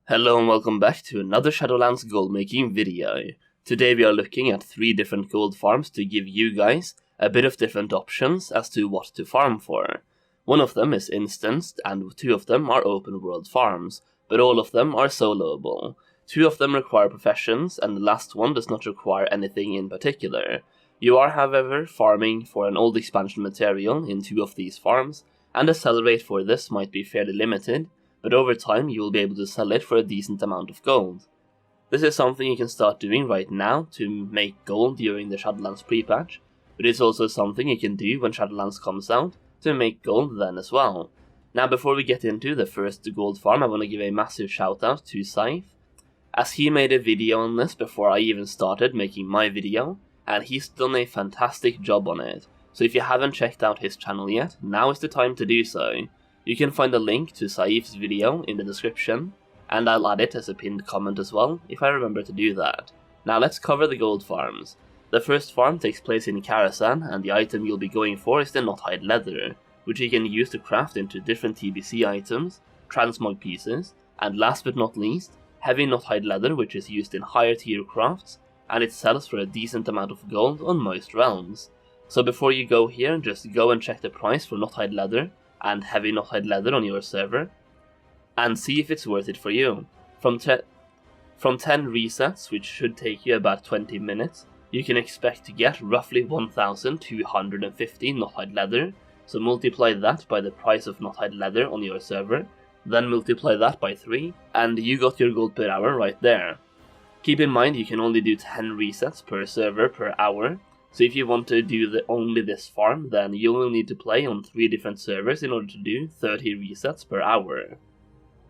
Hello and welcome back to another Shadowlands Goldmaking video. Today we are looking at 3 different gold farms to give you guys a bit of different options as to what to farm for. One of them is instanced and 2 of them are open world farms, but all of them are soloable. 2 of them require professions and the last one does not require anything in particular. You are however farming for an old expansion material in 2 of these farms, and the sell rate for this might be fairly limited, but over time you will be able to sell it for a decent amount of gold. This is something you can start doing right now to make gold during the Shadowlands Pre-Patch, but it's also something you can do when Shadowlands comes out to make gold then as well. Now before we get into the first gold farm, I want to give a massive shout out to Scythe, as he made a video on this before I even started making my video, and he's done a fantastic job on it. So if you haven't checked out his channel yet, now is the time to do so. You can find a link to Scythe's video in the description, and I'll add it as a pinned comment as well, if I remember to do that. Now let's cover the gold farms. The first farm takes place in Karazhan, and the item you'll be going for is the Knothide Leather, which you can use to craft into different TBC items, transmog pieces, and last but not least, heavy Knothide Leather, which is used in higher tier crafts, and it sells for a decent amount of gold on most realms. So before you go here, just go and check the price for Knothide Leather and heavy Knothide Leather on your server, and see if it's worth it for you. From 10 resets, which should take you about 20 minutes, you can expect to get roughly 1,250 Knothide Leather, so multiply that by the price of Knothide Leather on your server, then multiply that by 3, and you got your gold per hour right there. Keep in mind you can only do 10 resets per server per hour, so if you want to do only this farm, then you will need to play on 3 different servers in order to do 30 resets per hour.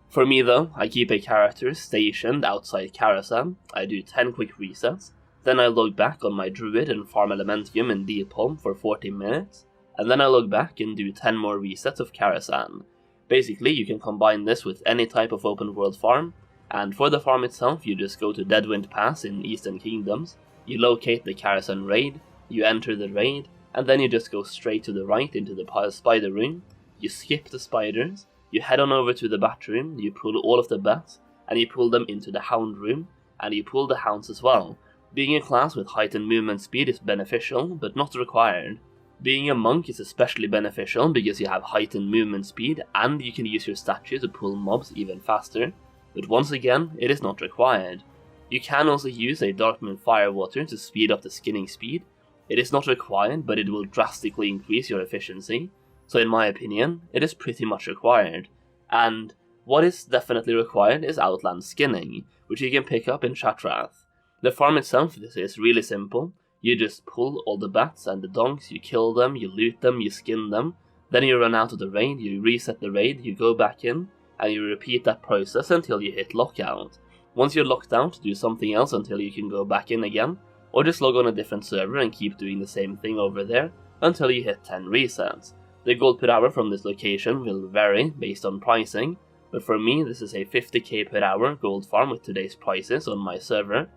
For me though, I keep a character stationed outside Karazhan, I do 10 quick resets, then I log back on my druid and farm Elementium in Deepholm for 40 minutes, and then I log back and do 10 more resets of Karazhan. Basically, you can combine this with any type of open world farm, and for the farm itself you just go to Deadwind Pass in Eastern Kingdoms, you locate the Karazhan raid, you enter the raid, and then you just go straight to the right into the spider room, you skip the spiders, you head on over to the bat room, you pull all of the bats, and you pull them into the hound room, and you pull the hounds as well. Being a class with heightened movement speed is beneficial, but not required. Being a monk is especially beneficial because you have heightened movement speed, and you can use your statue to pull mobs even faster, but once again, it is not required. You can also use a Darkmoon Firewater to speed up the skinning speed. It is not required, but it will drastically increase your efficiency, so in my opinion, it is pretty much required. And what is definitely required is Outland Skinning, which you can pick up in Shattrath. The farm itself is really simple. You just pull all the bats and the donks, you kill them, you loot them, you skin them, then you run out of the raid, you reset the raid, you go back in, and you repeat that process until you hit lockout. Once you're locked out, do something else until you can go back in again, or just log on a different server and keep doing the same thing over there until you hit 10 resets. The gold per hour from this location will vary based on pricing, but for me this is a 50k per hour gold farm with today's prices on my server.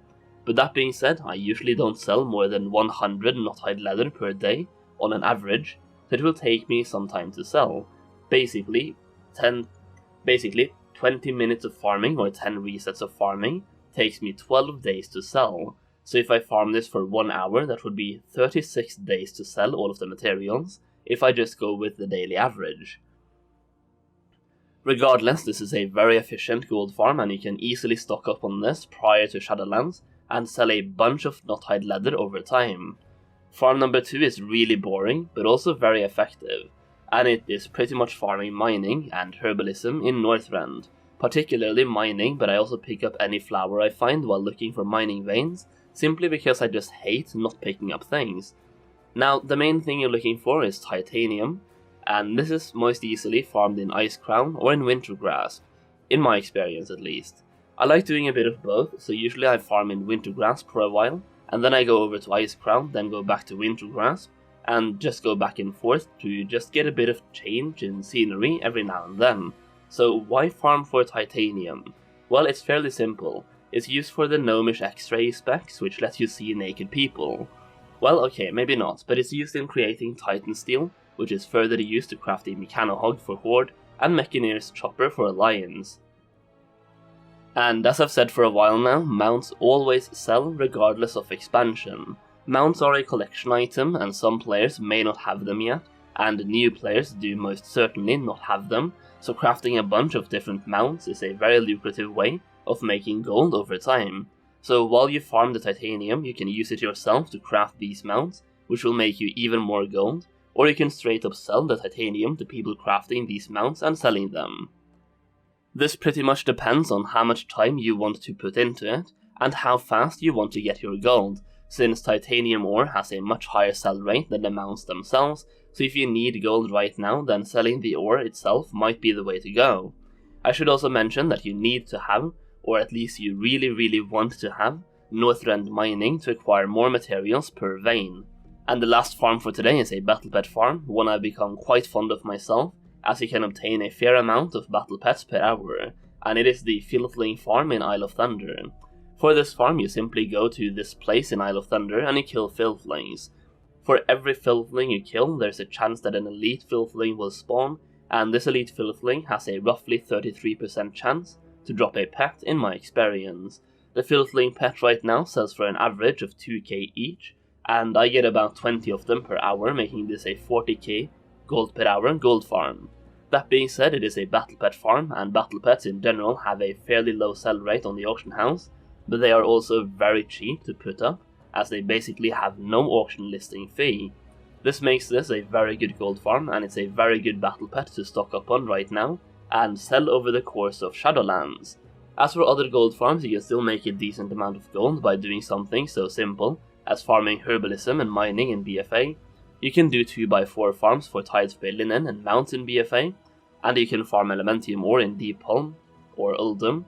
But that being said, I usually don't sell more than 100 Knothide Leather per day on an average, so it will take me some time to sell. Basically 20 minutes of farming or 10 resets of farming takes me 12 days to sell. So if I farm this for 1 hour, that would be 36 days to sell all of the materials, if I just go with the daily average. Regardless, this is a very efficient gold farm, and you can easily stock up on this prior to Shadowlands, and sell a bunch of Knothide Leather over time. Farm number 2 is really boring, but also very effective, and it is pretty much farming mining and herbalism in Northrend. Particularly mining, but I also pick up any flower I find while looking for mining veins, simply because I just hate not picking up things. Now, the main thing you're looking for is titanium, and this is most easily farmed in Icecrown or in Wintergrass, in my experience at least. I like doing a bit of both, so usually I farm in Wintergrass for a while, and then I go over to Icecrown, then go back to Wintergrass, and just go back and forth to just get a bit of change in scenery every now and then. So why farm for titanium? Well, it's fairly simple. It's used for the gnomish X-ray specs, which lets you see naked people. Well, okay, maybe not, but it's used in creating Titan Steel, which is further used to craft a Mechanohog for Horde, and Mechaneer's Chopper for Alliance. And as I've said for a while now, mounts always sell regardless of expansion. Mounts are a collection item, and some players may not have them yet, and new players do most certainly not have them, so crafting a bunch of different mounts is a very lucrative way of making gold over time. So while you farm the titanium, you can use it yourself to craft these mounts, which will make you even more gold, or you can straight up sell the titanium to people crafting these mounts and selling them. This pretty much depends on how much time you want to put into it, and how fast you want to get your gold, since titanium ore has a much higher sell rate than the mounts themselves, so if you need gold right now, then selling the ore itself might be the way to go. I should also mention that you need to have, or at least you really want to have, Northrend mining to acquire more materials per vein. And the last farm for today is a battle pet farm, one I've become quite fond of myself, as you can obtain a fair amount of battle pets per hour, and it is the Filthling farm in Isle of Thunder. For this farm you simply go to this place in Isle of Thunder and you kill Filthlings. For every Filthling you kill, there's a chance that an elite Filthling will spawn, and this elite Filthling has a roughly 33% chance to drop a pet in my experience. The Filthling pet right now sells for an average of 2k each, and I get about 20 of them per hour, making this a 40k gold per hour gold farm. That being said, it is a battle pet farm, and battle pets in general have a fairly low sell rate on the auction house, but they are also very cheap to put up, as they basically have no auction listing fee. This makes this a very good gold farm, and it's a very good battle pet to stock up on right now, and sell over the course of Shadowlands. As for other gold farms, you can still make a decent amount of gold by doing something so simple as farming herbalism and mining in BFA. You can do 2x4 farms for Tidespray Linen and Mount in BFA, and you can farm Elementium ore in Deep Palm or Uldum.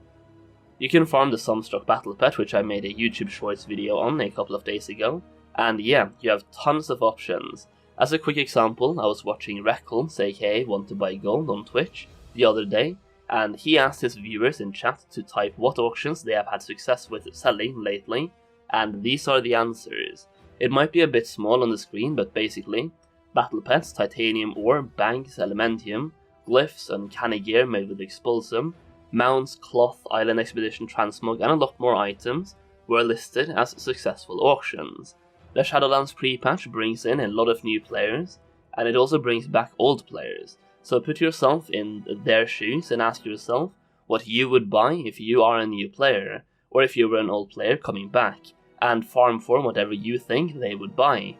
You can farm the Sunstroke Battle Pet, which I made a YouTube Shorts video on a couple of days ago, and yeah, you have tons of options. As a quick example, I was watching Reckles, aka Want to Buy Gold, on Twitch the other day, and he asked his viewers in chat to type what auctions they have had success with selling lately, and these are the answers. It might be a bit small on the screen, but basically, battle pets, titanium ore, bags, elementium, glyphs, uncanny gear made with expulsum, mounts, cloth, island expedition transmog, and a lot more items were listed as successful auctions. The Shadowlands Pre-Patch brings in a lot of new players, and it also brings back old players, so put yourself in their shoes and ask yourself what you would buy if you are a new player, or if you were an old player coming back, and farm for whatever you think they would buy.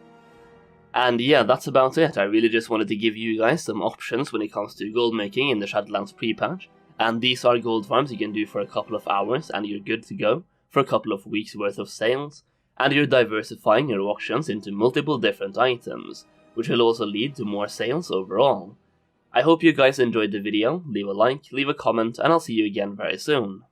And yeah, that's about it. I really just wanted to give you guys some options when it comes to gold making in the Shadowlands Pre-Patch, and these are gold farms you can do for a couple of hours and you're good to go for a couple of weeks worth of sales, and you're diversifying your auctions into multiple different items, which will also lead to more sales overall. I hope you guys enjoyed the video. Leave a like, leave a comment, and I'll see you again very soon.